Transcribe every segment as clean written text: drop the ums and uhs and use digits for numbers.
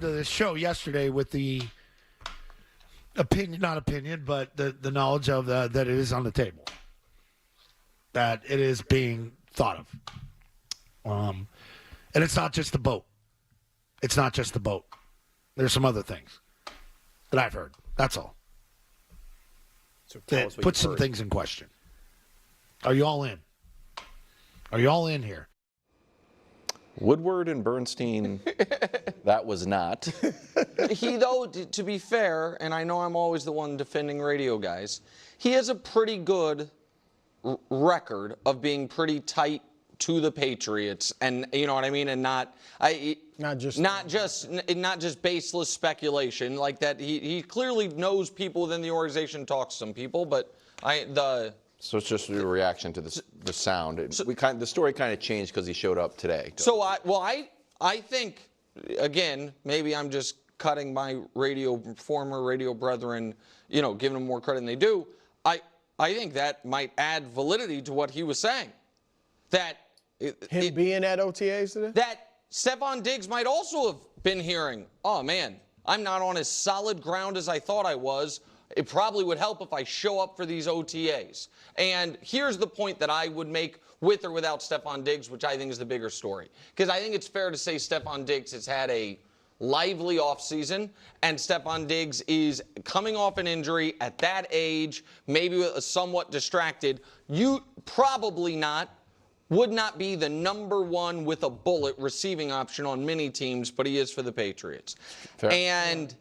The show yesterday with the not opinion, but the knowledge of that it is on the table, that it is being thought of. And it's not just the boat. It's not just the boat. There's some other things that I've heard. That's all. So tell us what put you've some heard. things in question. Are you all in? Are you all in here? Woodward and Bernstein, that was not. He, though, to be fair, and I know I'm always the one defending radio guys, he has a pretty good record of being pretty tight to the Patriots, and you know what I mean, and not just baseless speculation like that. He clearly knows people within the organization, talks to some people, but So it's just a reaction to the sound. The story kind of changed because he showed up today. So I think, again, maybe I'm just cutting my former radio brethren, giving them more credit than they do. I think that might add validity to what he was saying. That Him being at OTAs today? that Stefon Diggs might also have been hearing, oh man, I'm not on as solid ground as I thought I was. It probably would help if I show up for these OTAs. And here's the point that I would make with or without Stefon Diggs, which I think is the bigger story. Because I think it's fair to say Stefon Diggs has had a lively offseason, and Stefon Diggs is coming off an injury at that age, maybe somewhat distracted. You probably would not be the #1 with a bullet receiving option on many teams, but he is for the Patriots. Fair. And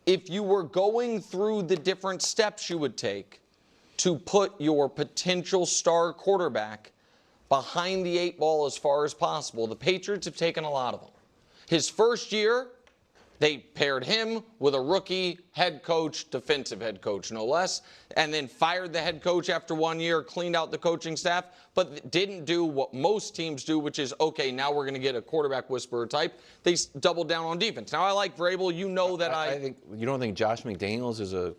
if you were going through the different steps you would take to put your potential star quarterback behind the 8 ball as far as possible, the Patriots have taken a lot of them. His first year, they paired him with a rookie head coach, defensive head coach, no less, and then fired the head coach after 1 year, cleaned out the coaching staff, but didn't do what most teams do, which is, okay, now we're going to get a quarterback whisperer type. They doubled down on defense. Now, I like Vrabel. You know that I think you don't think Josh McDaniels is a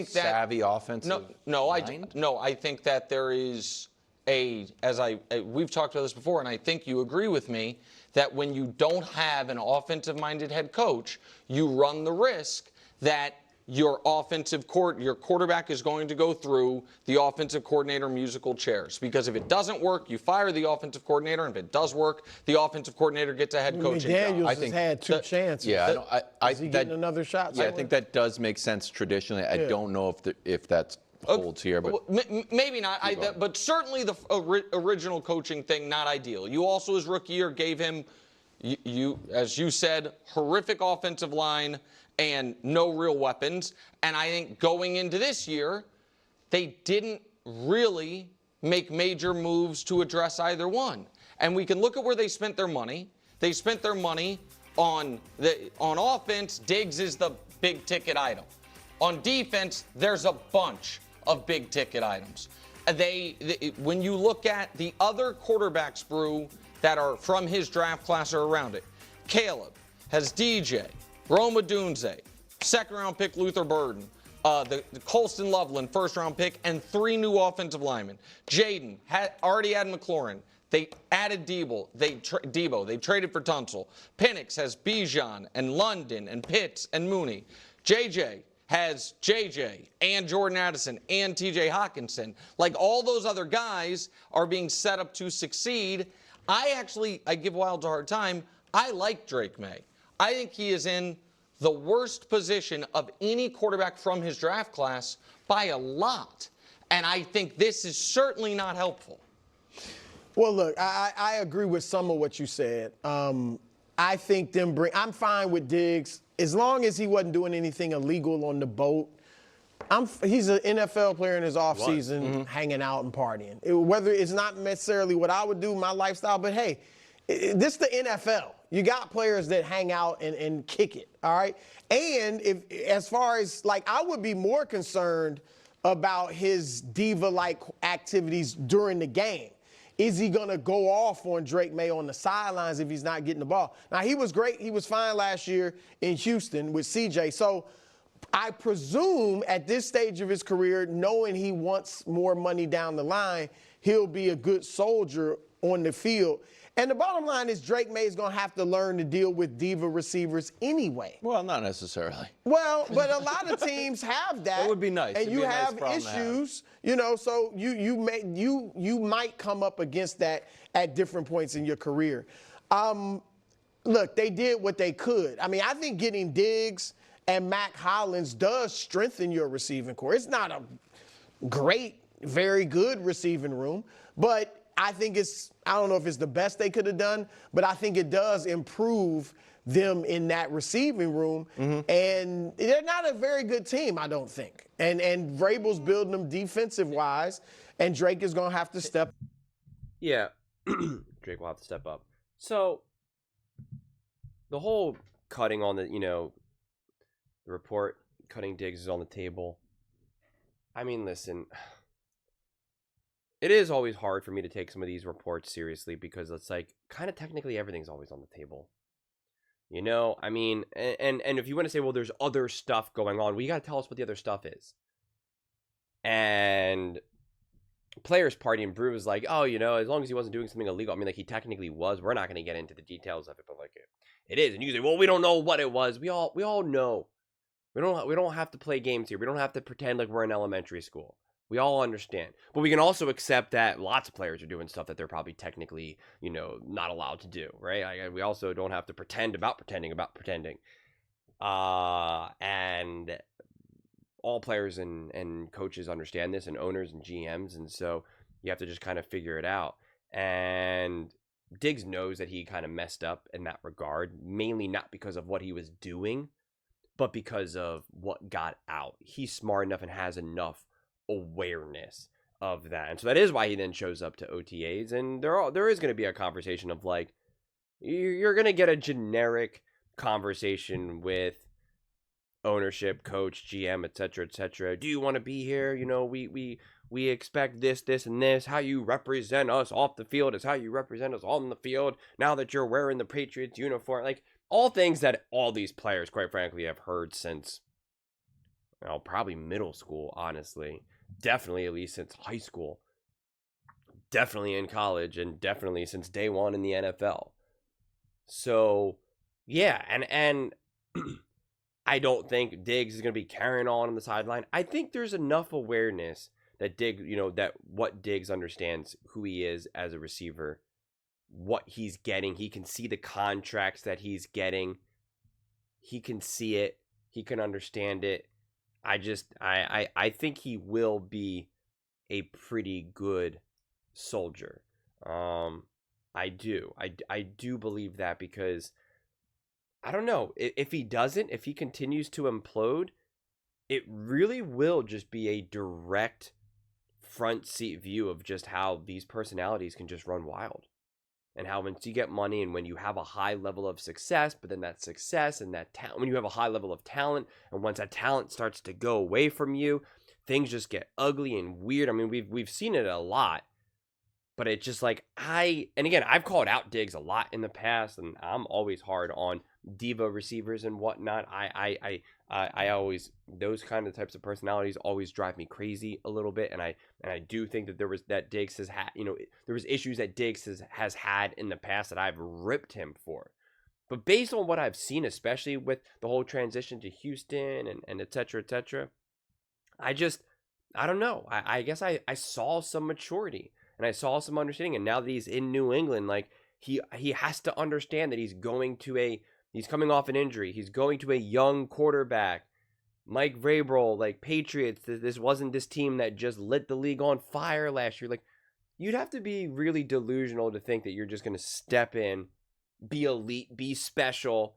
savvy offensive mind? I think that there is we've talked about this before, and I think you agree with me, that when you don't have an offensive-minded head coach, you run the risk that your quarterback is going to go through the offensive coordinator musical chairs. Because if it doesn't work, you fire the offensive coordinator, and if it does work, the offensive coordinator gets a head coaching job. McDaniels has had 2 chances. Yeah, is he getting another shot? Yeah, I think that does make sense traditionally. I don't know if that's holds here, but maybe not. But certainly the original coaching thing, not ideal. You also, his rookie year, gave him, as you said, horrific offensive line and no real weapons. And I think going into this year, they didn't really make major moves to address either one. And we can look at where they spent their money. They spent their money on offense. Diggs is the big ticket item. On defense, there's a bunch of big ticket items. When you look at the other quarterbacks, Brew, that are from his draft class or around it, Caleb has DJ, Rome Odunze, second-round pick Luther Burden, the Colston Loveland first-round pick, and 3 new offensive linemen. Jaden already had McLaurin. They added Debo. They traded for Tunsil. Penix has Bijan and London and Pitts and Mooney. JJ has JJ and Jordan Addison and TJ Hawkinson. Like, all those other guys are being set up to succeed. I give Wilds a hard time. I like Drake May. I think he is in the worst position of any quarterback from his draft class by a lot. And I think this is certainly not helpful. Well, look, I agree with some of what you said. I think I'm fine with Diggs. As long as he wasn't doing anything illegal on the boat, he's an NFL player in his offseason, hanging out and partying. Whether it's not necessarily what I would do, my lifestyle, but hey, this is the NFL. You got players that hang out and kick it, all right? And as far as, I would be more concerned about his diva-like activities during the game. Is he going to go off on Drake May on the sidelines if he's not getting the ball? Now, he was great. He was fine last year in Houston with CJ. So I presume at this stage of his career, knowing he wants more money down the line, he'll be a good soldier on the field. And the bottom line is Drake May's going to have to learn to deal with diva receivers anyway. Well, not necessarily. Well, but a lot of teams have that. That would be nice. And It'd you be a nice have problem to have. issues, so you might come up against that at different points in your career. Look, they did what they could. I mean, I think getting Diggs and Mac Hollins does strengthen your receiving core. It's not a great, very good receiving room, but I think I don't know if it's the best they could have done, but I think it does improve them in that receiving room. Mm-hmm. And they're not a very good team, I don't think. And Vrabel's building them defensive-wise, and Drake is going to have to step. Yeah, Drake will have to step up. So the whole cutting on the report, cutting Diggs is on the table. I mean, listen, it is always hard for me to take some of these reports seriously because it's like kind of technically everything's always on the table. I mean, and if you want to say, well, there's other stuff going on, well, you got to tell us what the other stuff is. And Players Party and Brew was like, oh, as long as he wasn't doing something illegal, I mean, like he technically was. We're not going to get into the details of it, but like it is. And you say, well, we don't know what it was. We all know. We don't have to play games here. We don't have to pretend like we're in elementary school. We all understand. But we can also accept that lots of players are doing stuff that they're probably technically, not allowed to do, right? We also don't have to pretend about pretending about pretending. And all players and coaches understand this, and owners and GMs, and so you have to just kind of figure it out. And Diggs knows that he kind of messed up in that regard, mainly not because of what he was doing, but because of what got out. He's smart enough and has enough awareness of that, and so that is why he then shows up to OTAs. And there is going to be a conversation of like, you're going to get a generic conversation with ownership, coach, GM, etc. Do you want to be here? We expect this and this. How you represent us off the field is how you represent us on the field. Now that you're wearing the Patriots uniform, like all things that all these players, quite frankly, have heard since probably middle school, honestly. Definitely at least since high school. Definitely in college, and definitely since day one in the NFL. So, yeah, and I don't think Diggs is going to be carrying on the sideline. I think there's enough awareness that that what Diggs understands who he is as a receiver, what he's getting. He can see the contracts that he's getting. He can see it. He can understand it. I think he will be a pretty good soldier. I do believe that, because I don't know if he continues to implode, it really will just be a direct front seat view of just how these personalities can just run wild. And how once you get money and when you have a high level of success, but then that success and that talent, when you have a high level of talent, and once that talent starts to go away from you, things just get ugly and weird. I mean, we've seen it a lot, but it's just like and again, I've called out Diggs a lot in the past, and I'm always hard on diva receivers and whatnot. I always, those kind of types of personalities always drive me crazy a little bit, and I do think that Diggs has had, there was issues that Diggs has had in the past that I've ripped him for. But based on what I've seen, especially with the whole transition to Houston and et cetera, I don't know. I guess I saw some maturity and I saw some understanding, and now that he's in New England, like he has to understand that he's coming off an injury. He's going to a young quarterback. Mike Vrabel, like Patriots, this wasn't this team that just lit the league on fire last year. Like, you'd have to be really delusional to think that you're just going to step in, be elite, be special,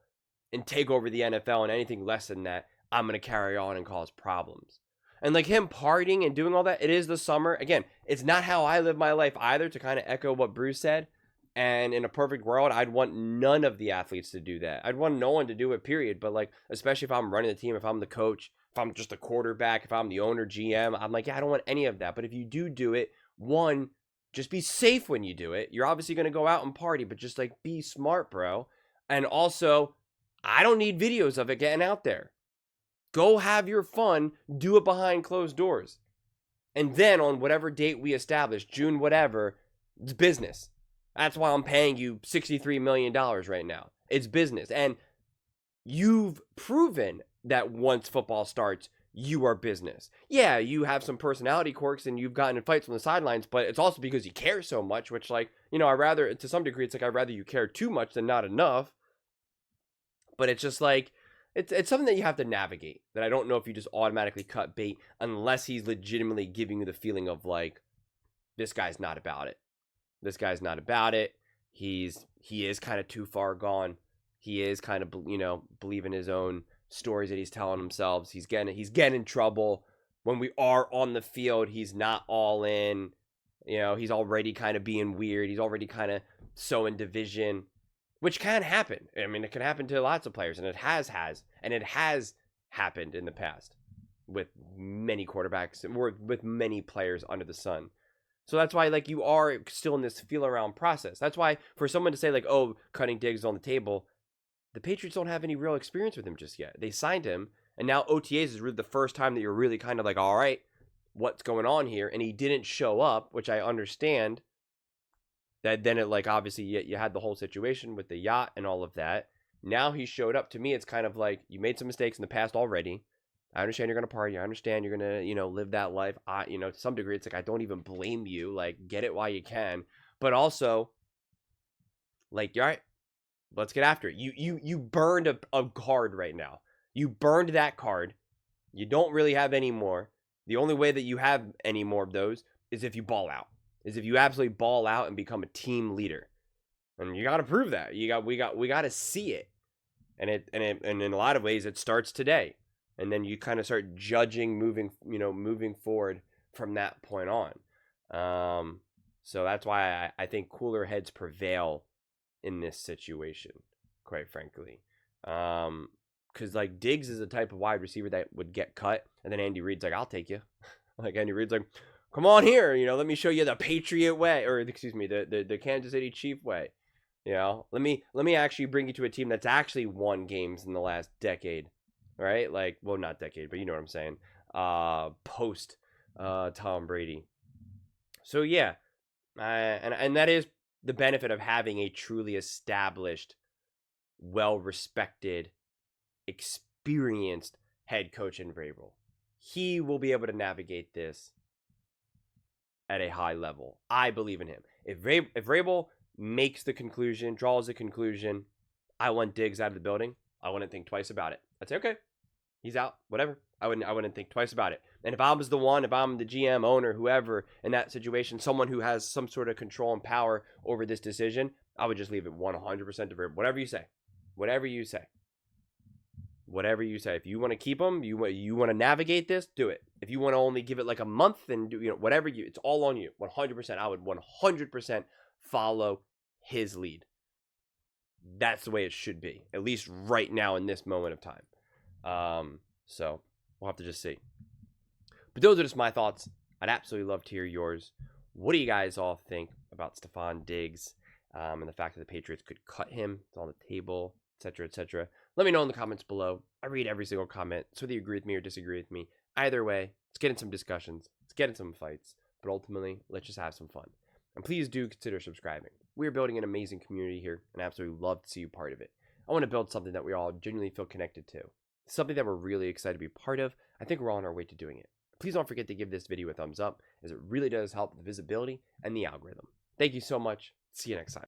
and take over the NFL, and anything less than that, I'm going to carry on and cause problems. And like him partying and doing all that, it is the summer. Again, it's not how I live my life either, to kind of echo what Bruce said. And in a perfect world, I'd want none of the athletes to do that. I'd want no one to do it, period. But like, especially if I'm running the team, if I'm the coach, if I'm just the quarterback, if I'm the owner, GM, I'm like, yeah, I don't want any of that. But if you do it, one, just be safe when you do it. You're obviously going to go out and party, but just like be smart, bro. And also, I don't need videos of it getting out there. Go have your fun, do it behind closed doors. And then on whatever date we establish, June, whatever, it's business. That's why I'm paying you $63 million right now. It's business. And you've proven that once football starts, you are business. Yeah, you have some personality quirks and you've gotten in fights on the sidelines, but it's also because you care so much, which, like, you know, I rather, to some degree, it's like I'd rather you care too much than not enough. But it's just like, it's something that you have to navigate, that I don't know if you just automatically cut bait unless he's legitimately giving you the feeling of, like, this guy's not about it. This guy's not about it. He is kind of too far gone. He is kind of, you know, believing his own stories that he's telling himself. He's getting in trouble. When we are on the field, he's not all in. You know, he's already kind of being weird. He's already kind of sowing division, which can happen. I mean, it can happen to lots of players, and it has happened in the past with many quarterbacks or with many players under the sun. So that's why, like, you are still in this feel around process. That's why for someone to say, like, oh, cutting Diggs on the table, the Patriots don't have any real experience with him just yet. They signed him, and now OTAs is really the first time that you're really kind of like, all right, what's going on here? And he didn't show up, which I understand. That then it, like, obviously you had the whole situation with the yacht and all of that. Now he showed up. To me, it's kind of like, you made some mistakes in the past already. I understand you're going to party. I understand you're going to, you know, live that life. You know, to some degree, it's like, I don't even blame you. Like, get it while you can. But also, like, all right, let's get after it. You burned a card right now. You burned that card. You don't really have any more. The only way that you have any more of those is if you ball out. Is if you absolutely ball out and become a team leader. And you got to prove that. We got to see it. And in a lot of ways, it starts today. And then you kind of start judging moving forward from that point on. So that's why I think cooler heads prevail in this situation, quite frankly. Because, like, Diggs is the type of wide receiver that would get cut, and then Andy Reid's like, I'll take you. Like, Andy Reid's like, come on here, you know, let me show you the Patriot way, or excuse me, the Kansas City Chief way. You know, let me actually bring you to a team that's actually won games in the last decade. Right? Like, well, not decade, but you know what I'm saying. Post Tom Brady. So yeah, and that is the benefit of having a truly established, well-respected, experienced head coach in Vrabel. He will be able to navigate this at a high level. I believe in him. If Vrabel makes the conclusion, draws the conclusion, I want Diggs out of the building, I wouldn't think twice about it. I'd say, okay, he's out, whatever. I wouldn't think twice about it. And if I'm the GM, owner, whoever in that situation, someone who has some sort of control and power over this decision, I would just leave it 100% to Vrabel. Whatever you say. If you want to keep him, you want to navigate this, do it. If you want to only give it like a month, then do, you know, whatever it's all on you. 100%. I would 100% follow his lead. That's the way it should be, at least right now in this moment of time. So we'll have to just see. But those are just my thoughts. I'd absolutely love to hear yours. What do you guys all think about Stefon Diggs and the fact that the Patriots could cut him? It's on the table, etc., etc. Let me know in the comments below. I read every single comment, so whether you agree with me or disagree with me, either way, let's get in some discussions. Let's get in some fights. But ultimately, let's just have some fun. And please do consider subscribing. We're building an amazing community here, and I absolutely love to see you part of it. I want to build something that we all genuinely feel connected to. Something that we're really excited to be part of. I think we're on our way to doing it. Please don't forget to give this video a thumbs up, as it really does help the visibility and the algorithm. Thank you so much. See you next time.